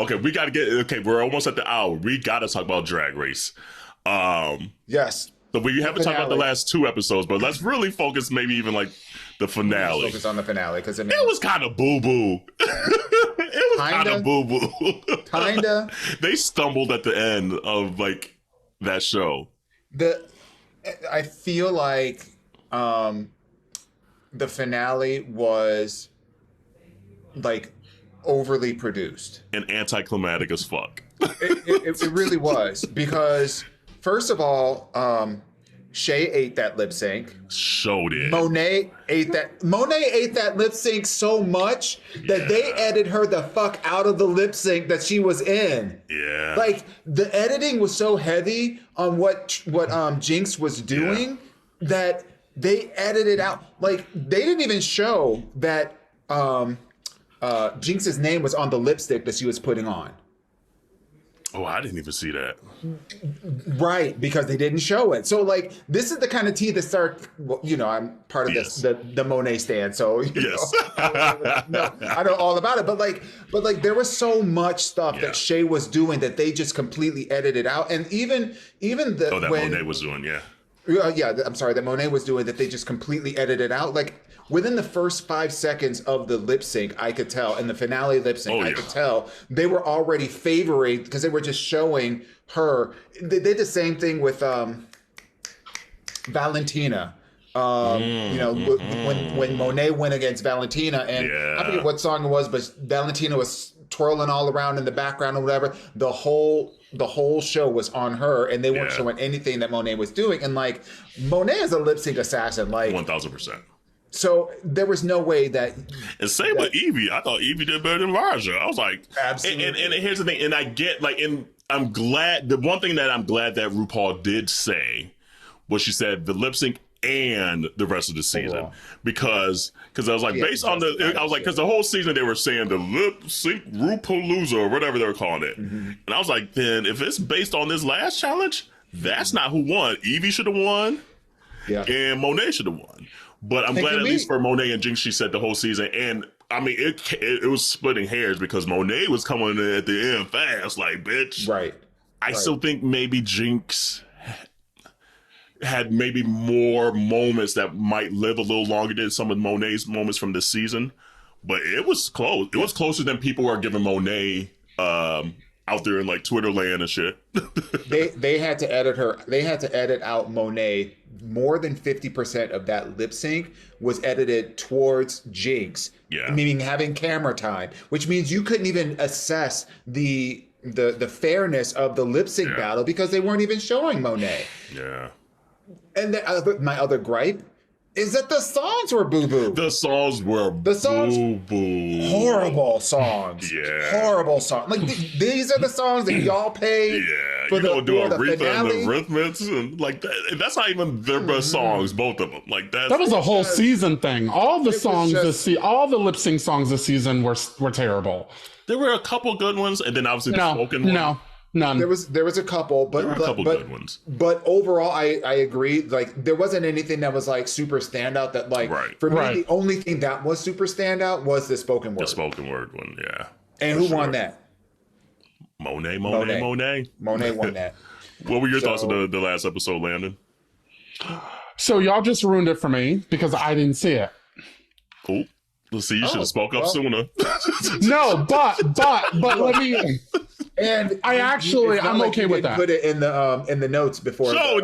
Okay, we got to get. Okay, we're almost at the hour. We got to talk about Drag Race. Yes. So we haven't talked about the last 2 episodes, but let's really focus maybe even like the finale. Focus on the finale because it was kind of boo-boo. It was kind of boo-boo. Kinda. They stumbled at the end of like that show. I feel like the finale was like overly produced and anticlimactic as fuck. It really was because first of all, Shay ate that lip sync. Showed it. Monet ate that lip sync so much that they edited her the fuck out of the lip sync that she was in. Yeah. Like the editing was so heavy on what Jinx was doing that they edited out. Like they didn't even show that Jinx's name was on the lipstick that she was putting on. Oh, I didn't even see that. Right, because they didn't show it. So, like, this is the kind of tea that start. Well, you know, I'm part of the Monet stand, so you know, I know all about it. But like, there was so much stuff that Shay was doing that they just completely edited out, and even the Monet was doing, I'm sorry, that Monet was doing that they just completely edited out. Like within the first 5 seconds of the lip sync, I could tell, and the finale lip sync, I could tell they were already favoring because they were just showing her. They did the same thing with Valentina. You know, when Monet went against Valentina, and I forget what song it was, but Valentina was twirling all around in the background or whatever. The whole show was on her, and they weren't showing anything that Monet was doing. And like, Monet is a lip sync assassin, like 1000%. So there was no way that. And same with Evie. I thought Evie did better than Raja. I was like, absolutely. And here's the thing, and I get like, and I'm glad. The one thing that I'm glad that RuPaul did say was she said the lip sync and the rest of the season because I was like based on because the whole season they were saying the lip sync RuPalooza or whatever they were calling it, and I was like, then if it's based on this last challenge, that's not who won. Evie should have won, and Monet should have won. But I'm glad at least for Monet and Jinx she said the whole season, and I mean it was splitting hairs because Monet was coming in at the end fast, like bitch. Right. I still think maybe Jinx had maybe more moments that might live a little longer than some of Monet's moments from this season, but it was close. It was closer than people were giving Monet out there in like Twitter land and shit. they had to edit her. They had to edit out Monet. More than 50% of that lip sync was edited towards Jinx, meaning having camera time, which means you couldn't even assess the fairness of the lip sync battle because they weren't even showing Monet. Yeah. And my other gripe is that the songs were boo-boo. The songs were boo-boo. Horrible songs. Horrible songs. Like, these are the songs that y'all pay for you don't do Aretha finale. And the Rhythmics and like that. That's not even their best songs, both of them. Like that was a whole season thing. All the songs all the lip sync songs this season were terrible. There were a couple good ones, and then obviously the spoken one. No. None. There was a couple, but there were a couple good ones. But overall, I agree. Like there wasn't anything that was like super standout. That like for me, the only thing that was super standout was the spoken word. The spoken word one, And who won that? Monet won that. What were your thoughts of the last episode, Landon? So y'all just ruined it for me because I didn't see it. Cool. Let's see. You should have spoke up sooner. No, but let me. And I'm okay with that. Put it in the notes before. I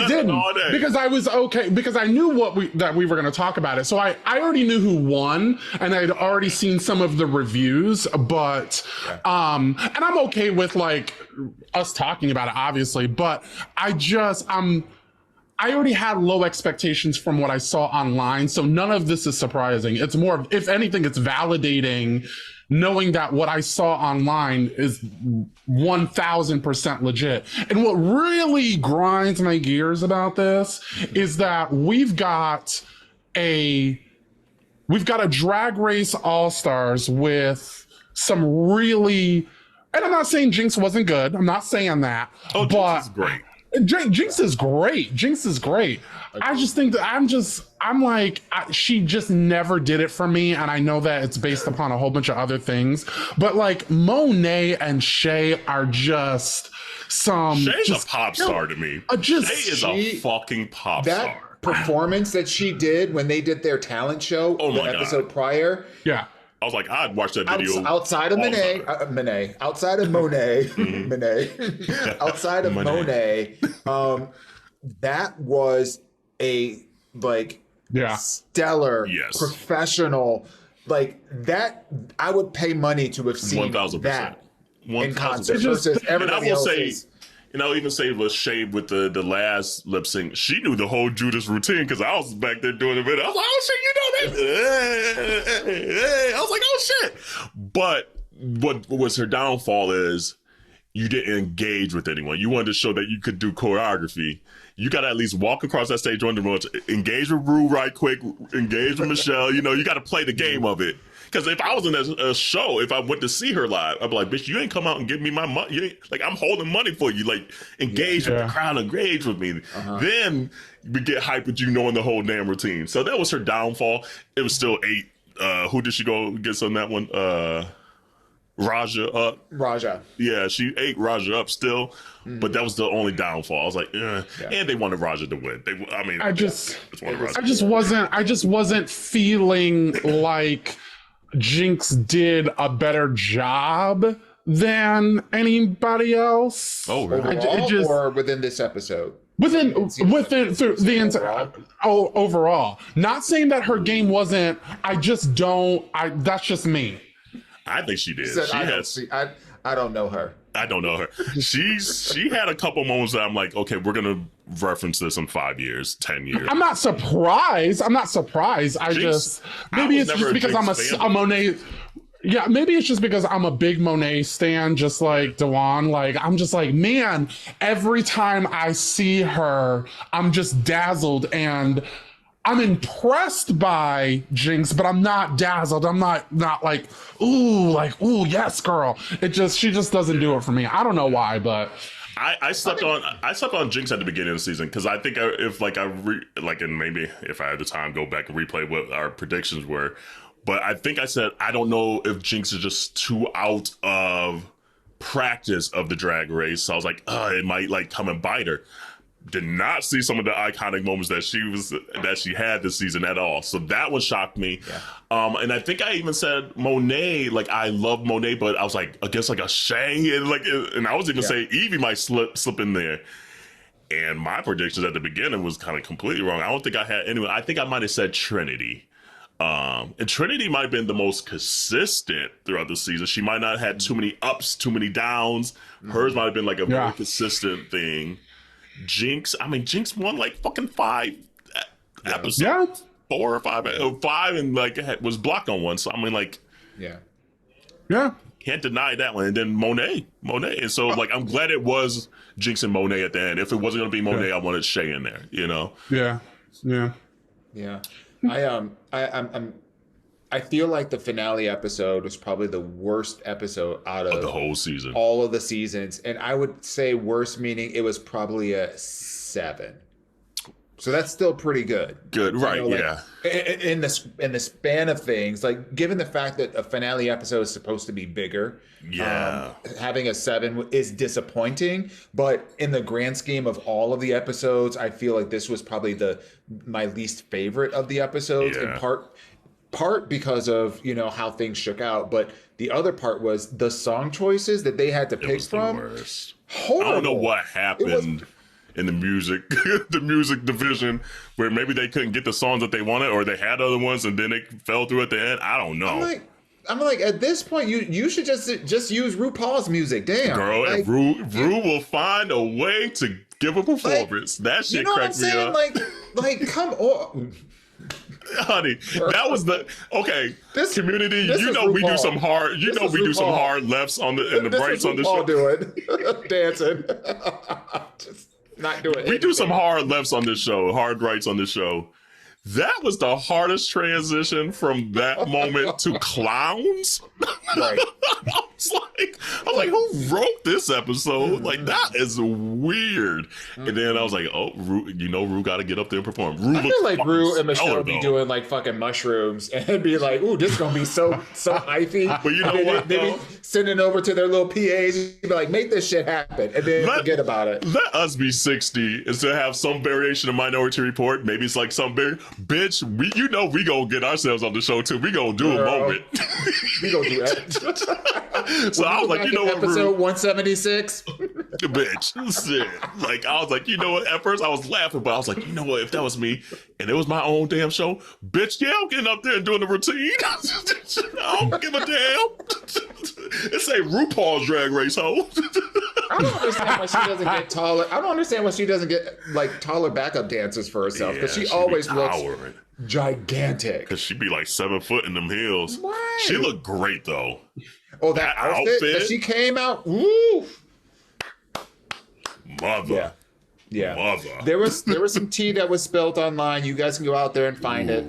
didn't because I was okay because I knew that we were going to talk about it. So I already knew who won and I'd already seen some of the reviews, but and I'm okay with like us talking about it, obviously. But I already had low expectations from what I saw online, so none of this is surprising. It's more, if anything, it's validating knowing that what I saw online is 1000% legit. And what really grinds my gears about this is that we've got a Drag Race All-Stars with some really, and I'm not saying Jinx wasn't good. I'm not saying that. Jinx is great. Jinx is great. Jinx is great. I just think that I'm like, she just never did it for me. And I know that it's based upon a whole bunch of other things, but like Monet and Shay are just Shay's a pop star to me. Shay is a fucking pop star. Performance that she did when they did their talent show the episode prior. Yeah. I was like, I'd watch that video. Outside of Monet, outside of Monet, outside of Monet, that was a stellar, professional, like that. I would pay money to have seen 1,000%. That in concert versus everybody else's. And I'll even say with Shay with the last lip sync, she knew the whole Judas routine because I was back there doing it. I was like, oh shit, you know that? I was like, oh shit. But what was her downfall is you didn't engage with anyone. You wanted to show that you could do choreography. You got to at least walk across that stage on the road, engage with Rue right quick, engage with Michelle. You know, you got to play the game of it. Because if I was in a show, if I went to see her live, I'd be like, bitch, you ain't come out and give me my money. Like, I'm holding money for you. Like, engage with the crowd, engage with me. Then we get hyped with you knowing the whole damn routine. So that was her downfall. It was still 8. Who did she go against on that one? Raja up. Raja. Yeah, she ate Raja up still. But that was the only downfall. I was like, and they wanted Raja to win. I just wasn't feeling like Jinx did a better job than anybody else. Oh, really? Or within this episode? Within through the entire overall. Not saying that her game wasn't. That's just me. I think she did. I don't know her. I don't know her. She had a couple moments that I'm like, okay, we're gonna reference this in 5 years, 10 years. I'm not surprised. Maybe it's just because I'm a Monet. Yeah, maybe it's just because I'm a big Monet stan, just like Dawon. Like, I'm just like, man, every time I see her, I'm just dazzled and I'm impressed by Jinx, but I'm not dazzled. I'm not like, ooh, yes, girl. She just doesn't do it for me. I don't know why, but I slept on Jinx at the beginning of the season because I think and maybe if I had the time, go back and replay what our predictions were. But I think I said I don't know if Jinx is just too out of practice of the drag race. So I was like, it might like come and bite her. Did not see some of the iconic moments that she had this season at all. So that one shocked me. Yeah. And I think I even said Monet, like I love Monet, but I was like, I guess like a Shay and I was even say Evie might slip in there. And my predictions at the beginning was kind of completely wrong. I don't think I had anyone. I think I might have said Trinity. And Trinity might have been the most consistent throughout the season. She might not have had too many ups, too many downs. Hers might have been like a very consistent thing. Jinx won like fucking 5 episodes. Yeah. 4 or 5, and like was blocked on one. So I mean, like, can't deny that one. And then Monet, and so like I'm glad it was Jinx and Monet at the end. If it wasn't gonna be Monet, I wanted Shay in there. You know? Yeah. I feel like the finale episode was probably the worst episode out of the whole season, all of the seasons, and I would say worst meaning it was probably a 7. So that's still pretty good. Good, right? You know, like, in the span of things, like given the fact that a finale episode is supposed to be bigger, having a 7 is disappointing. But in the grand scheme of all of the episodes, I feel like this was probably my least favorite of the episodes. In part because of how things shook out, but the other part was the song choices that they had to pick from. Horrible. I don't know what happened in the music division where maybe they couldn't get the songs that they wanted, or they had other ones and then they fell through at the end. I don't know. I'm like at this point you should just use RuPaul's music. Damn, girl, like, if Ru will find a way to give a performance. That shit cracked me up. Like come on. Honey, that was this community. This we do some hard. We do some hard lefts on the rights on the show. Doing dancing, just not doing. We do some hard lefts on this show, hard rights on this show. That was the hardest transition from that moment to clowns. Right. I was was like, who wrote this episode? Like, that is weird. And then I was like, oh, Rue got to get up there and perform. I feel like Rue and Michelle be doing like fucking mushrooms and be like, ooh, this is going to be so hyphy. But you know what? They be sending over to their little PAs and be like, make this shit happen. And then forget about it. Let us be 60 is to have some variation of Minority Report. Maybe it's like some bitch, we going to get ourselves on the show too. We going to do a moment. We going to do that. So I was like, you know what, episode 176? Bitch. Shit. Like, I was like, you know what? At first I was laughing, but I was like, you know what? If that was me and it was my own damn show, bitch, yeah, I'm getting up there and doing the routine. I don't give a damn. It's a Rupauls Drag Race, ho. I don't understand why she doesn't get taller. I don't understand why she doesn't get like taller backup dancers for herself, because she always looks gigantic. Because she be like 7 foot in them heels. Right. She looked great though. Oh, that outfit that she came out. Woo! Mother. Yeah. Mother. There was some tea that was spilled online. You guys can go out there and find it.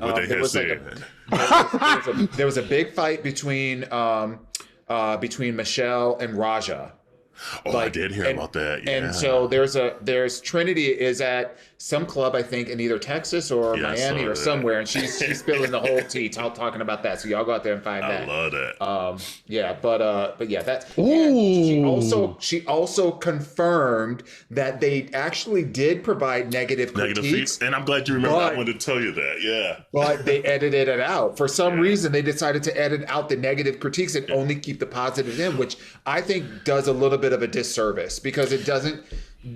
There was a big fight between Michelle and Raja. Oh, I did hear about that. Yeah. And so there's Trinity is at some club, I think, in either Texas or Miami or somewhere, and she's spilling the whole tea, talking about that. So y'all go out there and find that. I love that. But yeah, that's. Ooh. She also confirmed that they actually did provide negative critiques, and I'm glad you remember. I wanted to tell you that. Yeah. But they edited it out for some reason. They decided to edit out the negative critiques and only keep the positive in, which I think does a little bit of a disservice because it doesn't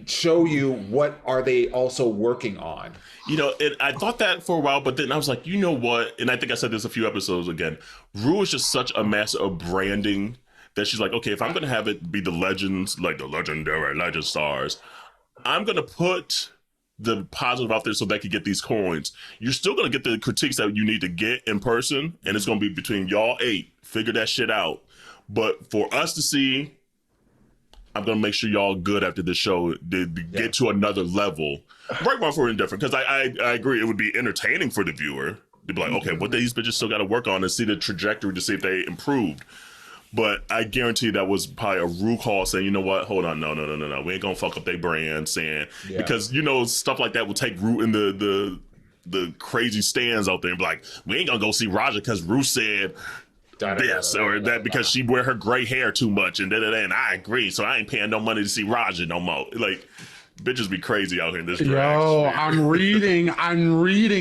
show you what are they also working on. You know, I thought that for a while, but then I was like, you know what? And I think I said this a few episodes again. Rue is just such a master of branding that she's like, okay, if I'm going to have it be the legends, like the legendary legend stars, I'm going to put the positive out there so they can get these coins. You're still going to get the critiques that you need to get in person, and it's going to be between y'all 8. Figure that shit out. But for us to see, I'm going to make sure y'all good after the show to get to another level. Right, wrong, for indifferent, because I agree it would be entertaining for the viewer to be like, okay, what these bitches still got to work on and see the trajectory to see if they improved. But I guarantee that was probably a Rue call saying, you know what, hold on, no. We ain't going to fuck up their brand, saying, because, you know, stuff like that will take Rue in the crazy stands out there and be like, we ain't going to go see Raja because Rue said this or that because she wear her gray hair too much and and I agree, so I ain't paying no money to see Raja no more. Like, bitches be crazy out here in this drag. Yo, I'm reading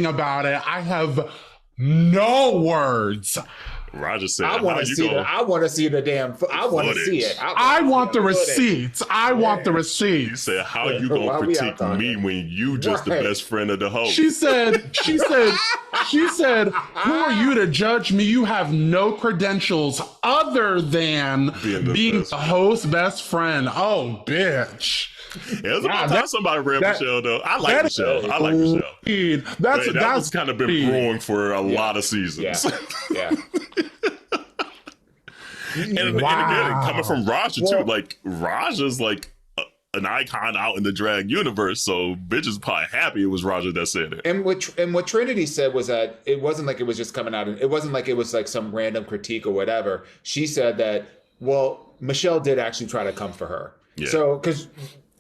about it. I have no words. Raja said, I want to see it. I want to see the damn. I want to see it. I want the receipts. I want the receipts. He said, how you gonna critique me when you just the best friend of the host? She said, who are you to judge me? You have no credentials other than being the host's best friend. Oh, bitch. Yeah, it's about time somebody read Michelle, though. I like Michelle. That's kind of been brewing for a lot of seasons. Yeah. and again, coming from Raja, too. Like, Raja's like an icon out in the drag universe, so bitches probably happy it was Raja that said it. And what Trinity said was that it wasn't like it was just coming out, and it wasn't like it was like some random critique or whatever. She said that, well, Michelle did actually try to come for her. Yeah. So, because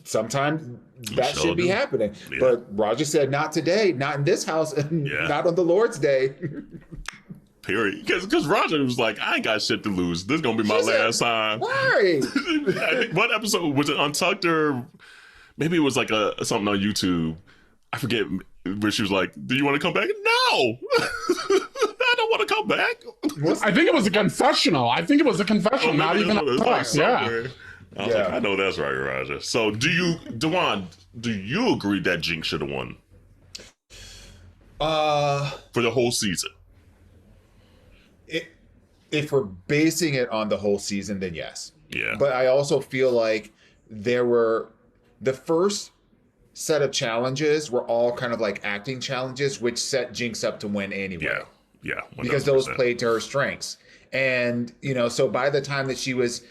sometimes that should be happening. Yeah. But Raja said, not today, not in this house, not on the Lord's day. Period. Because Raja was like, I ain't got shit to lose. This is going to be my last time. Right. I think, what episode? Was it Untucked or maybe it was like something on YouTube? I forget, where she was like, do you want to come back? No! I don't want to come back. I think it was a confessional. Not even a talk. Yeah. I was like, I know that's right, Raja. So Dawon, do you agree that Jinx should have won? For the whole season? If we're basing it on the whole season, then yes. Yeah. But I also feel like the first set of challenges were all kind of like acting challenges, which set Jinx up to win anyway. Yeah. 100%. Because those played to her strengths. And, so by the time that she was,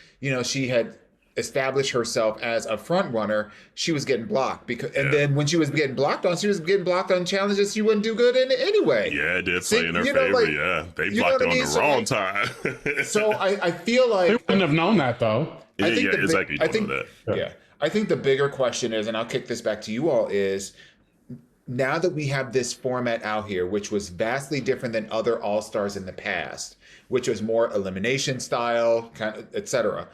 she had established herself as a front runner, she was getting blocked and then when she was getting blocked on challenges she wouldn't do good in it anyway. Yeah, it did play in her favor. They blocked her on the wrong time. So I feel like they wouldn't have known that though. I think exactly. I think the bigger question is, and I'll kick this back to you all, is now that we have this format out here, which was vastly different than other All-Stars in the past, which was more elimination style, kind of, etc.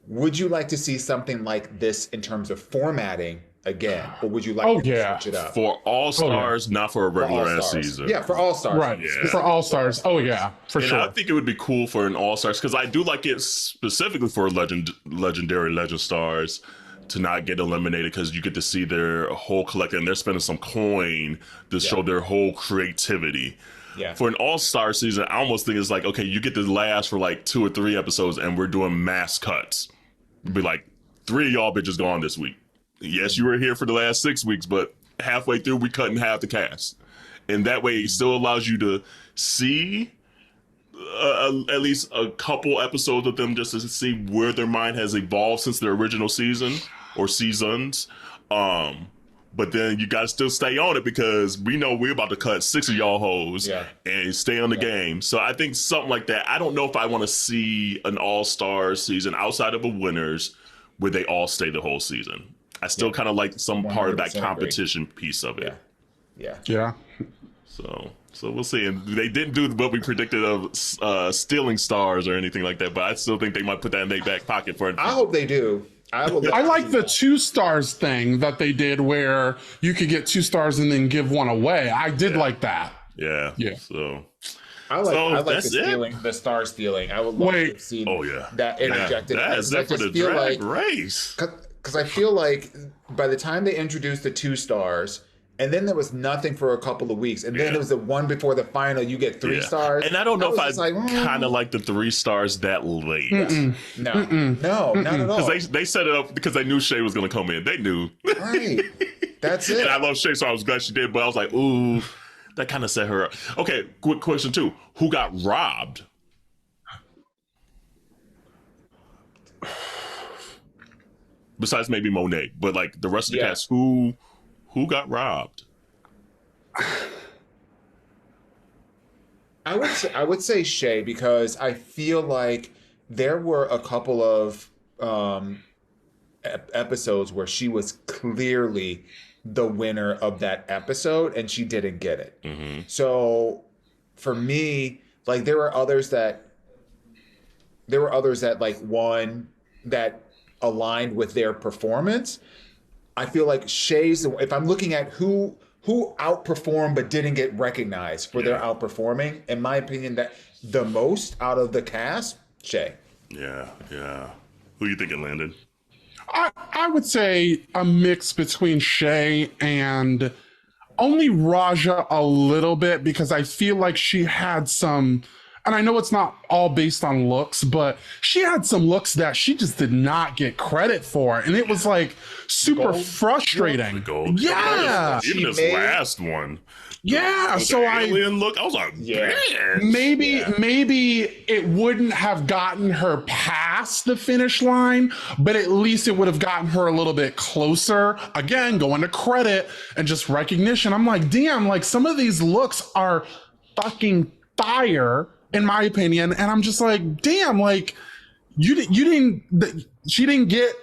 Would you like to see something like this in terms of formatting again, or would you like to switch it up for All-Stars, not for a regular ass season? Yeah, for All-Stars, right? Yeah. For All-Stars, for sure. I think it would be cool for an All-Stars because I do like it specifically for legendary legend stars to not get eliminated because you get to see their whole collective and they're spending some coin to show their whole creativity. Yeah. For an all-star season, I almost think it's like, okay, you get to last for like 2 or 3 episodes and we're doing mass cuts. Be like, 3 of y'all bitches gone this week. Yes, you were here for the last 6 weeks, but halfway through we cut in half the cast. And that way it still allows you to see at least a couple episodes of them just to see where their mind has evolved since their original season or seasons. But then you got to still stay on it because we know we're about to cut 6 of y'all hoes and stay on the game. So I think something like that. I don't know if I want to see an all-star season outside of a winners where they all stay the whole season. I still kind of like some part of that competition piece of it. Yeah. So we'll see. And they didn't do what we predicted of stealing stars or anything like that, but I still think they might put that in their back pocket for it. I hope they do. I like the 2 stars thing that they did where you could get 2 stars and then give 1 away. I did like that. Yeah. So I like the star stealing. I would love to see that interjected. That is it for the drag race. Because I feel like by the time they introduced the 2 stars, and then there was nothing for a couple of weeks, and then there was the one before the final, you get 3 stars. And I don't know if I kind of like the 3 stars that late. No, not at all. Because they set it up because they knew Shay was going to come in. They knew. Right. That's it. And I love Shay, so I was glad she did, but I was like, ooh, that kind of set her up. Okay, quick question too. Who got robbed? Besides maybe Monet, but like the rest of the cast, who got robbed? I would say Shay because I feel like there were a couple of episodes where she was clearly the winner of that episode and she didn't get it. Mm-hmm. So for me, like there were others that like won that aligned with their performance. I feel like Shay's, if I'm looking at who outperformed but didn't get recognized for their outperforming, in my opinion, that the most out of the cast, Shay. Yeah. Who you thinking, Landon? I would say a mix between Shay and only Raja a little bit because I feel like she had some, and I know it's not all based on looks, but she had some looks that she just did not get credit for. And it was like super frustrating. Yeah. Even this last one. Yeah. So alien look, I was like, maybe it wouldn't have gotten her past the finish line, but at least it would have gotten her a little bit closer. Again, going to credit and just recognition. I'm like, damn, like some of these looks are fucking fire, in my opinion. And I'm just like, damn, like she didn't get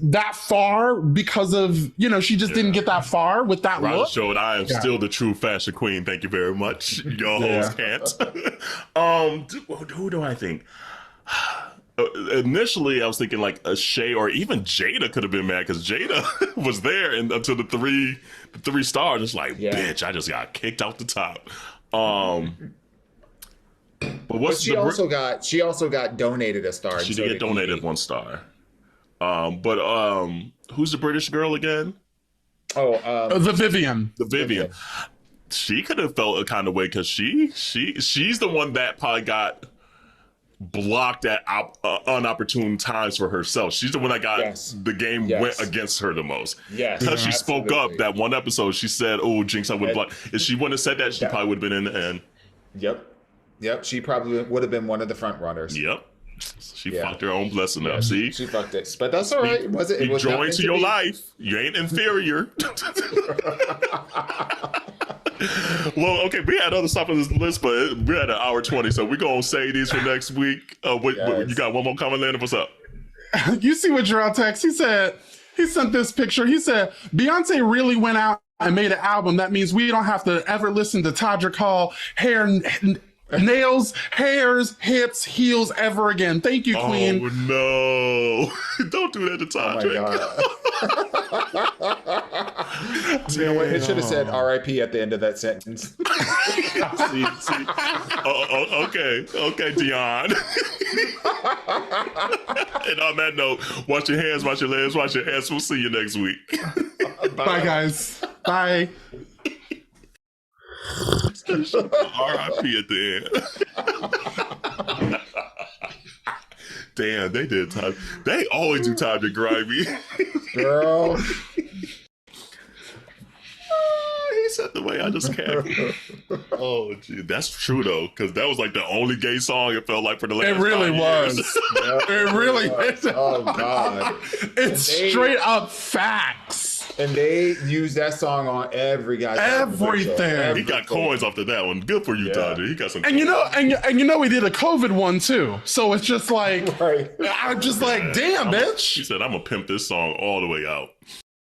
that far because of, she just didn't get that far with that look. Showed I am still the true fashion queen. Thank you very much. Y'all can't. Who do I think? Initially, I was thinking like a Shay or even Jada could have been mad because Jada was there and until the three stars. It's like, bitch, I just got kicked out the top. But she also got donated a star. She did get donated 1 star. But who's the British girl again? The Vivian. The Vivian. She could have felt a kind of way because she's the one that probably got blocked at unopportune times for herself. She's the one that got the game went against her the most. Yes, because she spoke up that one episode. She said, "Oh, Jinx, I would block." If she wouldn't have said that, she probably would have been in the end. Yep. She probably would have been one of the front runners. Yep. She fucked her own blessing up. See, she fucked it, but that's all right. It was joined to your life. You ain't inferior. Well, okay, we had other stuff on this list, but we're at 1 hour 20, so we're gonna save these for next week. You got one more comment, Landon? What's up? You see what Jerrell text? He sent this picture. He said, Beyonce really went out and made an album. That means we don't have to ever listen to Todrick Hall, nails, hairs, hips, heels ever again. Thank you, Queen. Oh, no. Don't do that to Todrick. You know what? It should have said R.I.P. at the end of that sentence. see. Okay, Dawon. And on that note, wash your hands, wash your legs, wash your ass. We'll see you next week. Bye, guys. Bye. R.I.P. at the end. Damn, they did time. They always do time to grimy. Girl. He said the way I just can't. Oh, gee, that's true though, because that was like the only gay song it felt like for the last. It really 5 was. years. It really is. Oh God. It's straight up facts. And they use that song on every guy. Everything. He got coins off of that one. Good for you, Todrick. He got some. And you know, we did a COVID one too. So it's just like, right. I'm just like, damn, bitch. He said, "I'm gonna pimp this song all the way out."